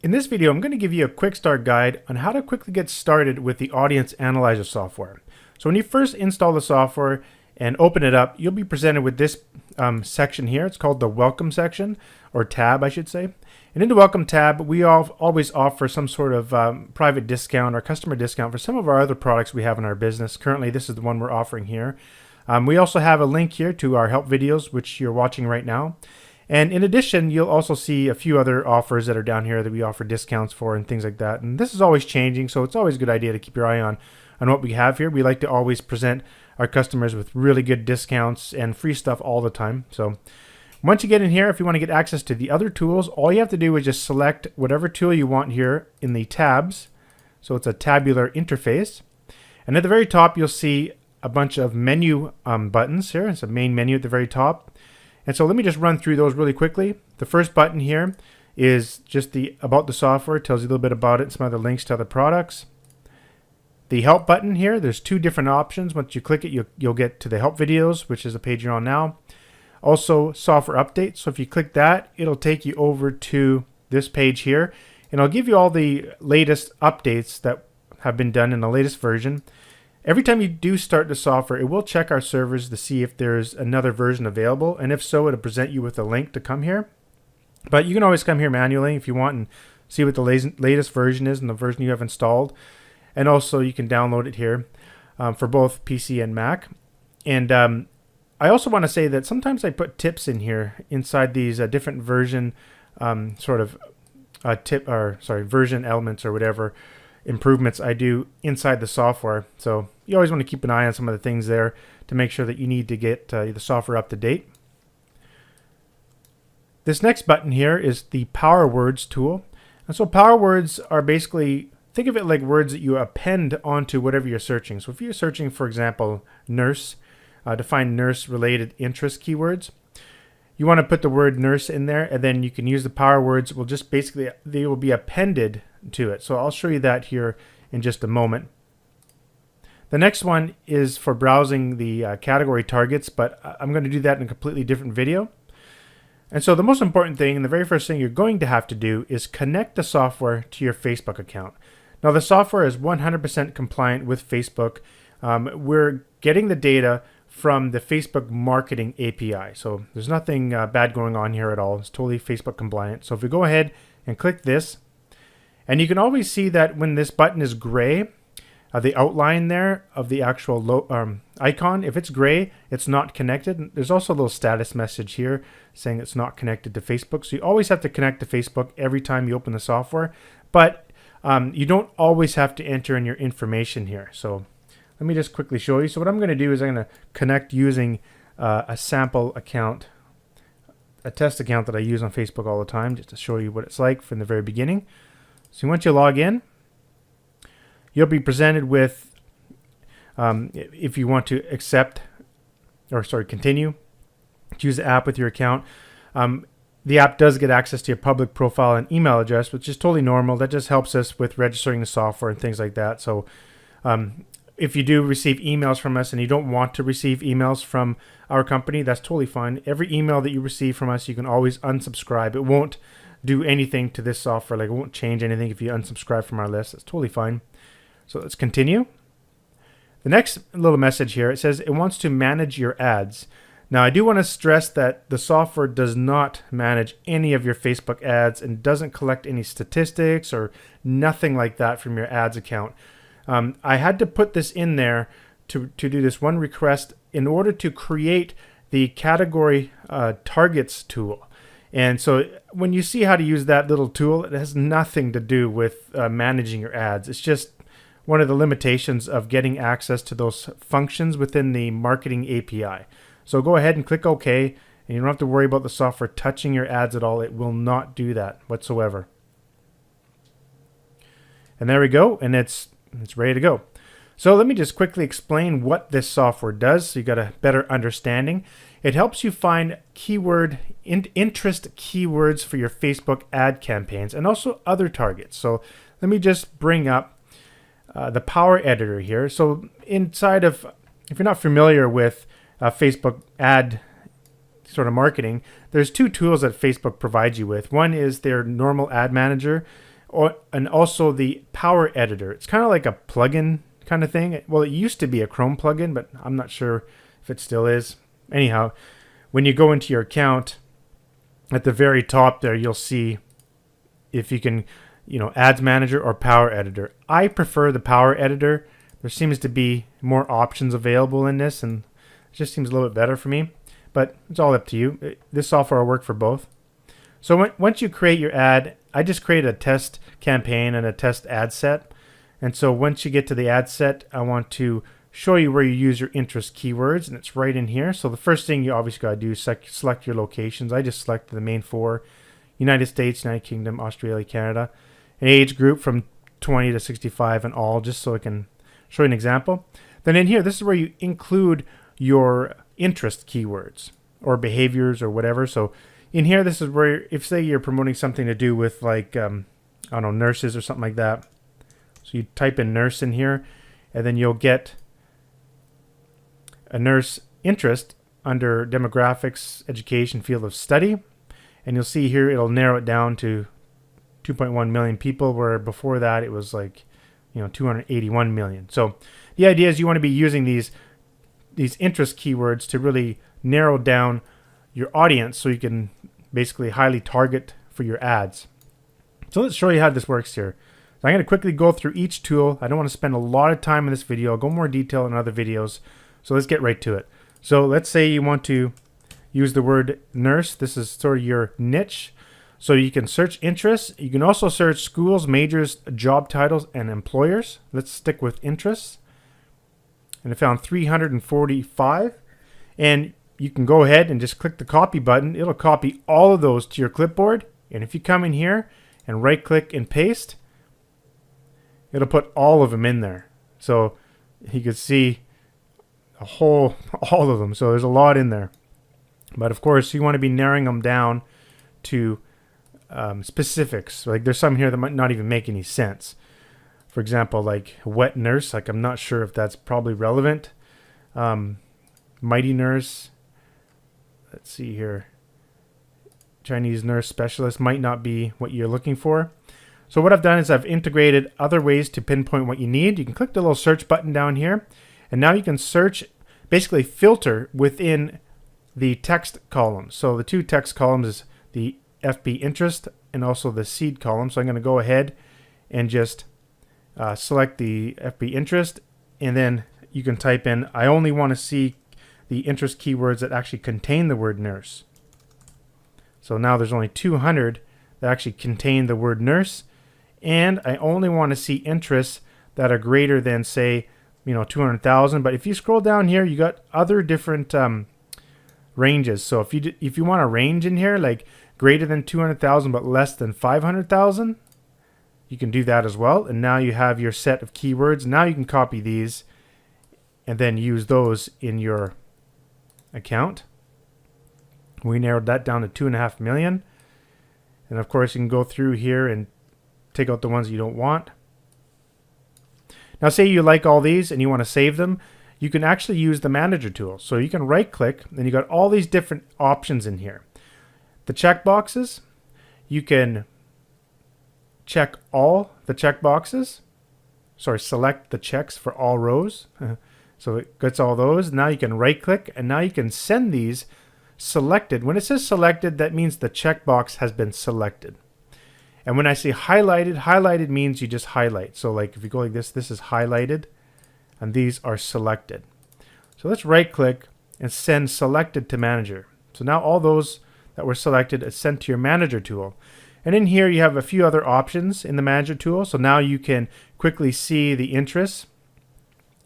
In this video, I'm going to give you a quick start guide on how to quickly get started with the Audience Analyzer software. So when you first install the software and open it up, you'll be presented with this section here. It's called the Welcome section, or tab, I should say. And in the Welcome tab, we always offer some sort of private discount or customer discount for some of our other products we have in our business. Currently, this is the one we're offering here. We also have a link here to our help videos, which you're watching right now. And in addition, you'll also see a few other offers that are down here that we offer discounts for and things like that. And this is always changing, so it's always a good idea to keep your eye on what we have here. We like to always present our customers with really good discounts and free stuff all the time. So once you get in here, if you want to get access to the other tools, all you have to do is just select whatever tool you want here in the tabs. So it's a tabular interface. And at the very top, you'll see a bunch of menu buttons here. It's a main menu at the very top. And so let me just run through those really quickly. The first button here is just the About the Software. It tells you a little bit about it and some other links to other products. The Help button here, there's two different options. Once you click it, you'll get to the Help videos, which is the page you're on now. Also, Software Updates. So if you click that, it'll take you over to this page here. And I'll give you all the latest updates that have been done in the latest version. Every time you do start the software, it will check our servers to see if there's another version available. And if so, it'll present you with a link to come here. But you can always come here manually if you want and see what the latest version is and the version you have installed. And also you can download it here for both PC and Mac. And I also want to say that sometimes I put tips in here inside these different version version elements or whatever improvements I do inside the software. So you always want to keep an eye on some of the things there to make sure that you need to get the software up to date. This next button here is the Power Words tool. And so Power Words are basically, think of it like words that you append onto whatever you're searching. So if you're searching, for example, nurse, to find nurse related interest keywords, you want to put the word nurse in there, and then you can use the Power Words. Will just basically, they will be appended to it. So I'll show you that here in just a moment. The next one is for browsing the category targets, but I'm going to do that in a completely different video. And so the most important thing, and the very first thing you're going to have to do, is connect the software to your Facebook account. Now the software is 100% compliant with Facebook. We're getting the data from the Facebook Marketing API. So there's nothing bad going on here at all. It's totally Facebook compliant. So if we go ahead and click this, and you can always see that when this button is gray, the outline there of the actual icon, if it's gray, it's not connected. There's also a little status message here saying it's not connected to Facebook. So you always have to connect to Facebook every time you open the software, but you don't always have to enter in your information here. So let me just quickly show you. So what I'm going to do is I'm going to connect using a sample account, a test account that I use on Facebook all the time, just to show you what it's like from the very beginning. So once you log in, you'll be presented with, if you want to continue to use the app with your account. The app does get access to your public profile and email address, which is totally normal. That just helps us with registering the software and things like that. So if you do receive emails from us and you don't want to receive emails from our company, that's totally fine. Every email that you receive from us, you can always unsubscribe. It won't do anything to this software. Like, it won't change anything if you unsubscribe from our list. That's totally fine. So let's continue. The next little message here, it says it wants to manage your ads. Now I do want to stress that the software does not manage any of your Facebook ads and doesn't collect any statistics or nothing like that from your ads account. I had to put this in there to do this one request in order to create the category targets tool. And so when you see how to use that little tool, it has nothing to do with managing your ads. It's just one of the limitations of getting access to those functions within the marketing API. So go ahead and click OK, and you don't have to worry about the software touching your ads at all. It will not do that whatsoever. And there we go, and it's ready to go. So let me just quickly explain what this software does so you got a better understanding. It helps you find interest keywords for your Facebook ad campaigns and also other targets. So let me just bring up the Power Editor here. So inside of, if you're not familiar with Facebook ad sort of marketing, there's two tools that Facebook provides you with. One is their normal ad manager, and also the Power Editor. It's kind of like a plugin kind of thing. Well, it used to be a Chrome plugin, but I'm not sure if it still is. Anyhow, when you go into your account, at the very top there, you'll see if you can, Ads Manager or Power Editor. I prefer the Power Editor. There seems to be more options available in this, and it just seems a little bit better for me. But it's all up to you. This software will work for both. So once you create your ad, I just created a test campaign and a test ad set. And so once you get to the ad set, I want to show you where you use your interest keywords, and it's right in here. So the first thing you obviously got to do is select your locations. I just selected the main four: United States, United Kingdom, Australia, Canada. An age group from 20 to 65 and all, just so I can show you an example. Then in here, this is where you include your interest keywords or behaviors or whatever. So in here, this is where, if say you're promoting something to do with like, I don't know, nurses or something like that. So you type in nurse in here, and then you'll get a nurse interest under demographics, education, field of study. And you'll see here, it'll narrow it down to 2.1 million people, where before that it was like, 281 million. So the idea is you want to be using these interest keywords to really narrow down your audience so you can basically highly target for your ads. So let's show you how this works here. So I'm going to quickly go through each tool. I don't want to spend a lot of time in this video. I'll go more detail in other videos. So let's get right to it. So let's say you want to use the word nurse. This is sort of your niche. So you can search interests. You can also search schools, majors, job titles, and employers. Let's stick with interests. And I found 345. And you can go ahead and just click the copy button. It'll copy all of those to your clipboard. And if you come in here and right click and paste, it'll put all of them in there. So you can see all of them. So there's a lot in there. But of course, you want to be narrowing them down to specifics. Like there's some here that might not even make any sense. For example, like wet nurse. Like I'm not sure if that's probably relevant. Mighty nurse. Let's see here. Chinese nurse specialist might not be what you're looking for. So what I've done is I've integrated other ways to pinpoint what you need. You can click the little search button down here, and now you can search, basically filter within the text column. So the two text columns is the FB interest and also the seed column. So I'm going to go ahead and just select the FB interest, and then you can type in, I only want to see the interest keywords that actually contain the word nurse. So now there's only 200 that actually contain the word nurse, and I only want to see interests that are greater than, say, 200,000. But if you scroll down here, you got other different ranges. So if you want a range in here, like greater than 200,000 but less than 500,000, you can do that as well. And now you have your set of keywords. Now you can copy these and then use those in your account. We narrowed that down to 2.5 million. And of course, you can go through here and take out the ones you don't want. Now, say you like all these and you want to save them, you can actually use the manager tool. So you can right click and you got all these different options in here. The check boxes, you can check all the check boxes. Sorry, select the checks for all rows. So it gets all those. Now you can right click and now you can send these selected. When it says selected, that means the checkbox has been selected. And when I say highlighted, highlighted means you just highlight. So like if you go like this is highlighted and these are selected. So let's right click and send selected to manager. So now all those that were selected is sent to your manager tool. And in here you have a few other options in the manager tool. So now you can quickly see the interests.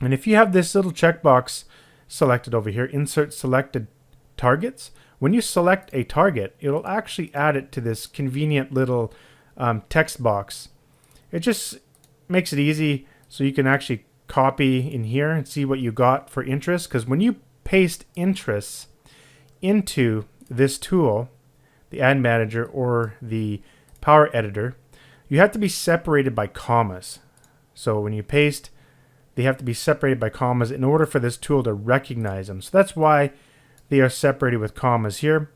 And if you have this little checkbox selected over here, insert selected targets, when you select a target, it'll actually add it to this convenient little text box. It just makes it easy so you can actually copy in here and see what you got for interest. Because when you paste interests into this tool, the ad manager or the power editor, you have to be separated by commas. So when you paste, they have to be separated by commas in order for this tool to recognize them. So that's why they are separated with commas here.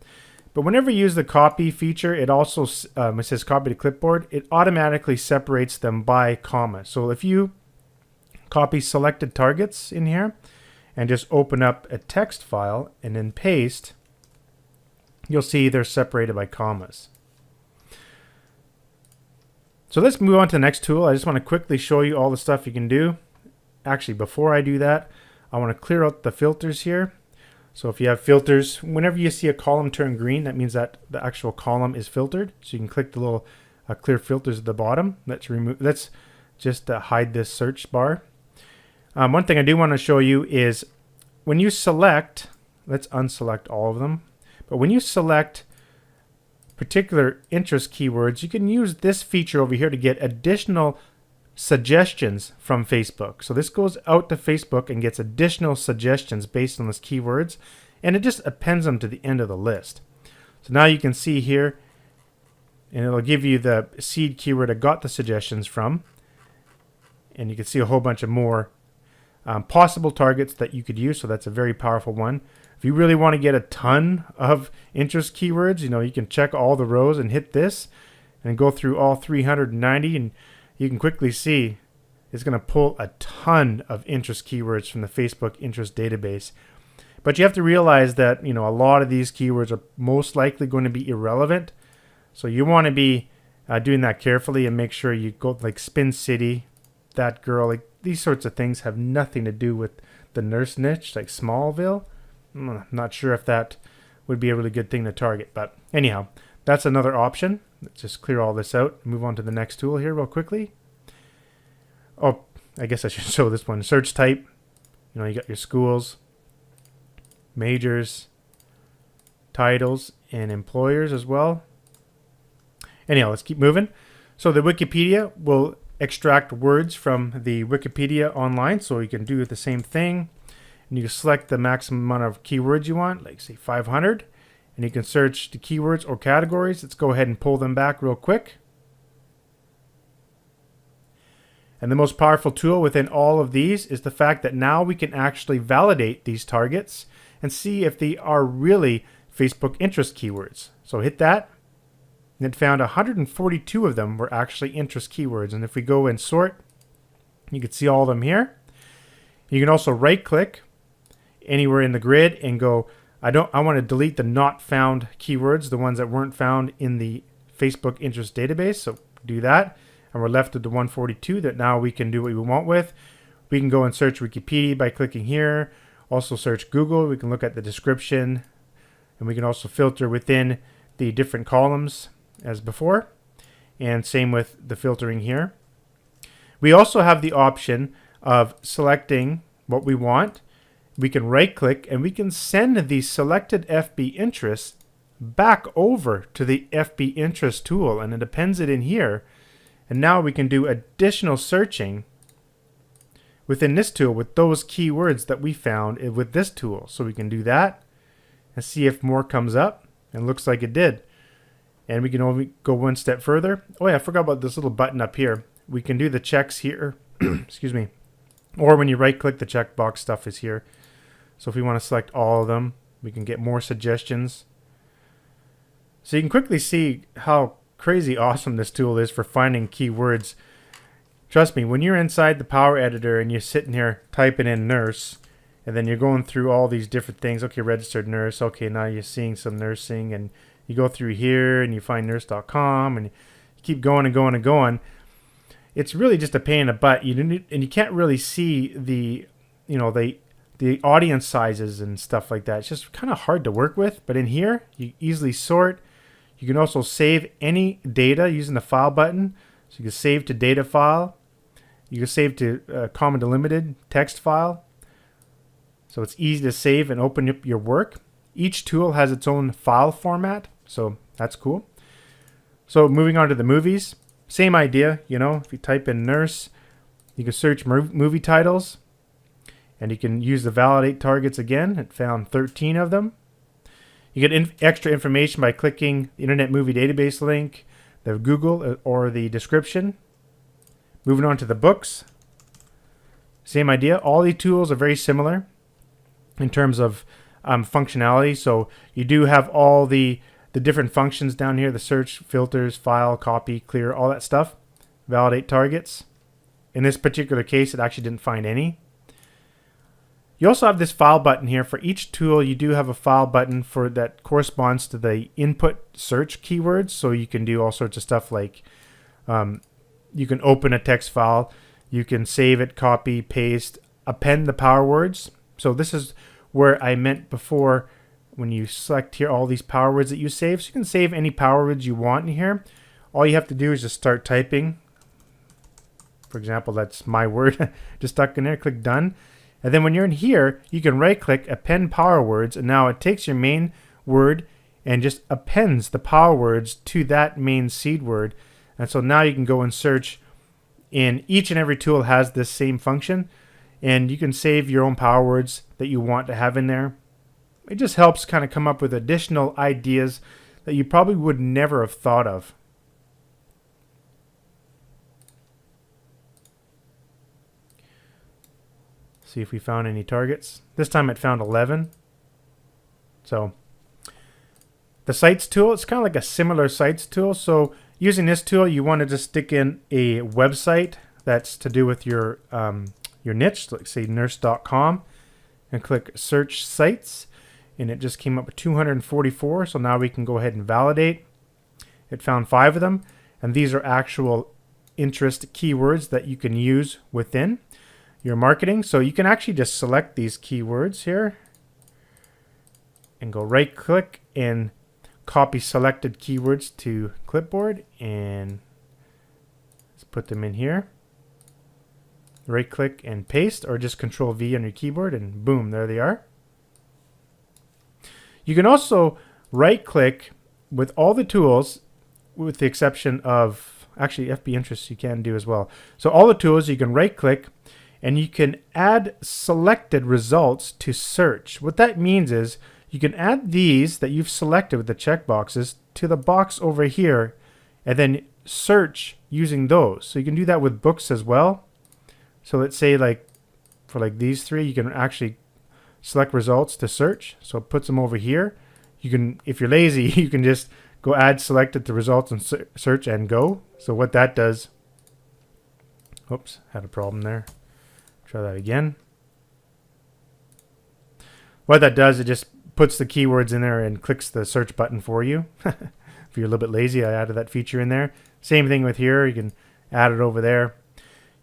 But whenever you use the copy feature, it also it says copy to clipboard. It automatically separates them by comma. So if you copy selected targets in here and just open up a text file and then paste, you'll see they're separated by commas. So let's move on to the next tool. I just want to quickly show you all the stuff you can do. Actually, before I do that, I want to clear out the filters here. So if you have filters, whenever you see a column turn green, that means that the actual column is filtered. So you can click the little clear filters at the bottom. Let's just hide this search bar. One thing I do want to show you is when you select, let's unselect all of them, but when you select particular interest keywords, you can use this feature over here to get additional suggestions from Facebook. So this goes out to Facebook and gets additional suggestions based on those keywords, and it just appends them to the end of the list. So now you can see here, and it'll give you the seed keyword I got the suggestions from, and you can see a whole bunch of more possible targets that you could use. So that's a very powerful one. If you really want to get a ton of interest keywords, you can check all the rows and hit this and go through all 390, and you can quickly see it's going to pull a ton of interest keywords from the Facebook interest database. But you have to realize that a lot of these keywords are most likely going to be irrelevant. So you want to be doing that carefully and make sure you go like Spin City, that girl, like these sorts of things have nothing to do with the nurse niche, like Smallville. I'm not sure if that would be a really good thing to target, but anyhow, that's another option. Let's just clear all this out. Move on to the next tool here real quickly. Oh, I guess I should show this one. Search type. You got your schools, majors, titles, and employers as well. Anyhow, let's keep moving. So the Wikipedia will extract words from the Wikipedia online, so you can do the same thing. And you can select the maximum amount of keywords you want, like say 500. And you can search the keywords or categories. Let's go ahead and pull them back real quick. And the most powerful tool within all of these is the fact that now we can actually validate these targets and see if they are really Facebook interest keywords. So hit that, and it found 142 of them were actually interest keywords. And if we go and sort, you can see all of them here. You can also right click anywhere in the grid and go, I want to delete the not found keywords, the ones that weren't found in the Facebook interest database. So do that. And we're left with the 142 that now we can do what we want with. We can go and search Wikipedia by clicking here. Also search Google. We can look at the description, and we can also filter within the different columns as before. And same with the filtering here. We also have the option of selecting what we want. We can right click and we can send the selected FB interests back over to the FB interest tool, and it appends it in here. And now we can do additional searching within this tool with those keywords that we found with this tool. So we can do that and see if more comes up, and looks like it did. And we can only go one step further. Oh yeah, I forgot about this little button up here. We can do the checks here. Excuse me. Or when you right click, the checkbox stuff is here. So if we want to select all of them, we can get more suggestions. So you can quickly see how crazy awesome this tool is for finding keywords. Trust me, when you're inside the Power Editor and you're sitting here typing in nurse, and then you're going through all these different things. Okay, registered nurse. Okay, now you're seeing some nursing, and you go through here and you find nurse.com, and you keep going and going and going. It's really just a pain in the butt. And you can't really see the audience sizes and stuff like that. It's just kind of hard to work with. But in here, you easily sort. You can also save any data using the file button. So you can save to data file. You can save to comma delimited text file. So it's easy to save and open up your work. Each tool has its own file format, so that's cool. So moving on to the movies, same idea. If you type in nurse, you can search movie titles, and you can use the validate targets again. It found 13 of them. You get extra information by clicking the Internet Movie Database link, the Google or the description. Moving on to the books, same idea. All these tools are very similar in terms of functionality. So you do have all the different functions down here, the search, filters, file, copy, clear, all that stuff. Validate targets. In this particular case, it actually didn't find any. You also have this file button here. For each tool, you do have a file button for that corresponds to the input search keywords. So you can do all sorts of stuff like you can open a text file, you can save it, copy, paste, append the power words. So this is where I meant before when you select here all these power words that you save. So you can save any power words you want in here. All you have to do is just start typing. For example, that's my word. Just stuck in there, click done. And then when you're in here, you can right click, append power words, and now it takes your main word and just appends the power words to that main seed word. And so now you can go and search, and each and every tool has this same function, and you can save your own power words that you want to have in there. It just helps kind of come up with additional ideas that you probably would never have thought of. See if we found any targets. This time it found 11. So the sites tool, it's kind of like a similar sites tool. So using this tool, you want to just stick in a website that's to do with your niche, like say nurse.com, and click search sites, and it just came up with 244. So now we can go ahead and validate. It found 5 of them, and these are actual interest keywords that you can use within your marketing. So you can actually just select these keywords here and go right click and copy selected keywords to clipboard, and let's put them in here. Right click and paste, or just Control V on your keyboard, and boom, there they are. You can also right click with all the tools, with the exception of actually FB Interests you can do as well. So all the tools you can right click and you can add selected results to search. What that means is you can add these that you've selected with the checkboxes to the box over here and then search using those. So you can do that with books as well. So let's say like for like these 3, you can actually select results to search. So it puts them over here. You can, if you're lazy, you can just go add selected to results and search and go. So what that does, oops, had a problem there. Try that again. What that does, it just puts the keywords in there and clicks the search button for you. If you're a little bit lazy, I added that feature in there. Same thing with here. You can add it over there.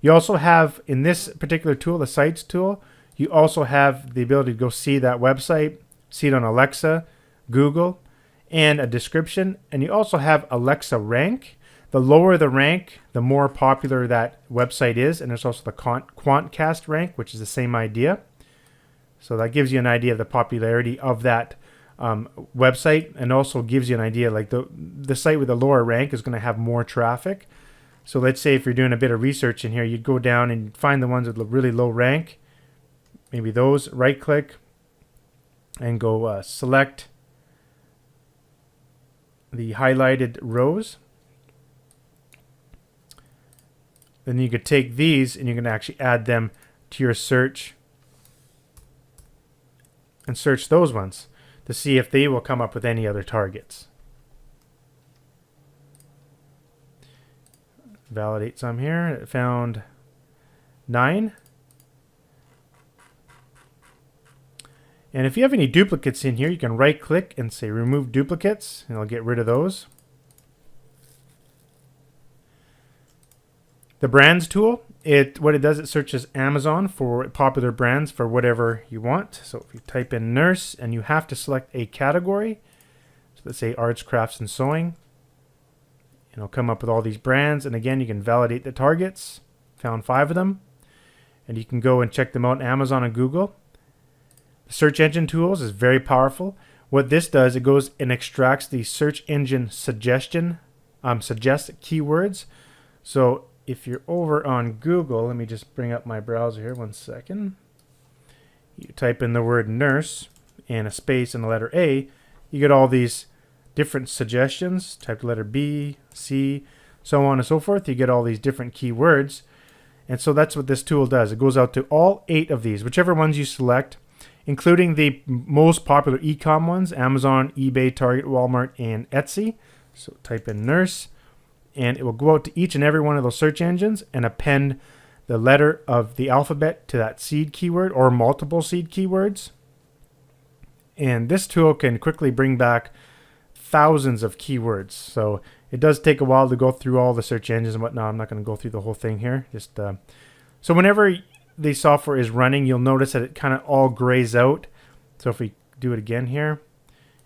You also have, in this particular tool, the sites tool, you also have the ability to go see that website, see it on Alexa, Google, and a description. And you also have Alexa rank. The lower the rank, the more popular that website is. And there's also the Quantcast rank, which is the same idea. So that gives you an idea of the popularity of that website, and also gives you an idea like the site with the lower rank is going to have more traffic. So let's say if you're doing a bit of research in here, you'd go down and find the ones with a really low rank. Maybe those, right click and go select the highlighted rows. Then you could take these and you can actually add them to your search and search those ones to see if they will come up with any other targets. Validate some here. It found 9. And if you have any duplicates in here, you can right click and say remove duplicates, and it'll get rid of those. The brands tool, what it does, it searches Amazon for popular brands for whatever you want. So if you type in nurse and you have to select a category, so let's say arts, crafts, and sewing, and it'll come up with all these brands. And again, you can validate the targets. Found 5 of them, and you can go and check them out on Amazon and Google. The search engine tools is very powerful. What this does, it goes and extracts the search engine suggest keywords. So if you're over on Google, let me just bring up my browser here 1 second. You type in the word nurse and a space and the letter A, you get all these different suggestions. Type the letter B, C, so on and so forth. You get all these different keywords. And so that's what this tool does. It goes out to all 8 of these, whichever ones you select, including the most popular e-com ones: Amazon, eBay, Target, Walmart, and Etsy. So type in nurse, and it will go out to each and every one of those search engines and append the letter of the alphabet to that seed keyword or multiple seed keywords. And this tool can quickly bring back thousands of keywords. So it does take a while to go through all the search engines and whatnot. I'm not going to go through the whole thing here. So whenever the software is running, you'll notice that it kind of all grays out. So if we do it again here,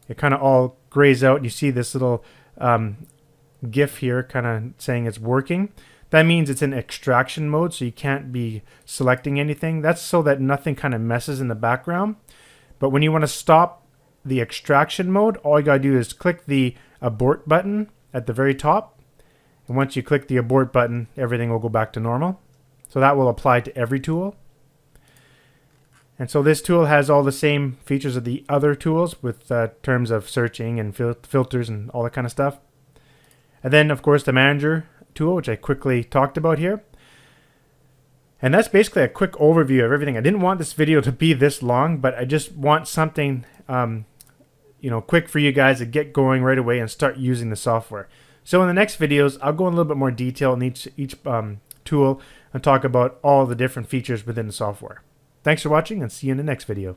it kind of all grays out. You see this little GIF here kind of saying it's working. That means it's in extraction mode, so you can't be selecting anything. That's so that nothing kind of messes in the background. But when you want to stop the extraction mode, all you got to do is click the abort button at the very top. And once you click the abort button, everything will go back to normal. So that will apply to every tool. And so this tool has all the same features of the other tools with terms of searching and filters and all that kind of stuff. And then, of course, the manager tool, which I quickly talked about here. And that's basically a quick overview of everything. I didn't want this video to be this long, but I just want something quick for you guys to get going right away and start using the software. So in the next videos, I'll go in a little bit more detail in each tool and talk about all the different features within the software. Thanks for watching, and see you in the next video.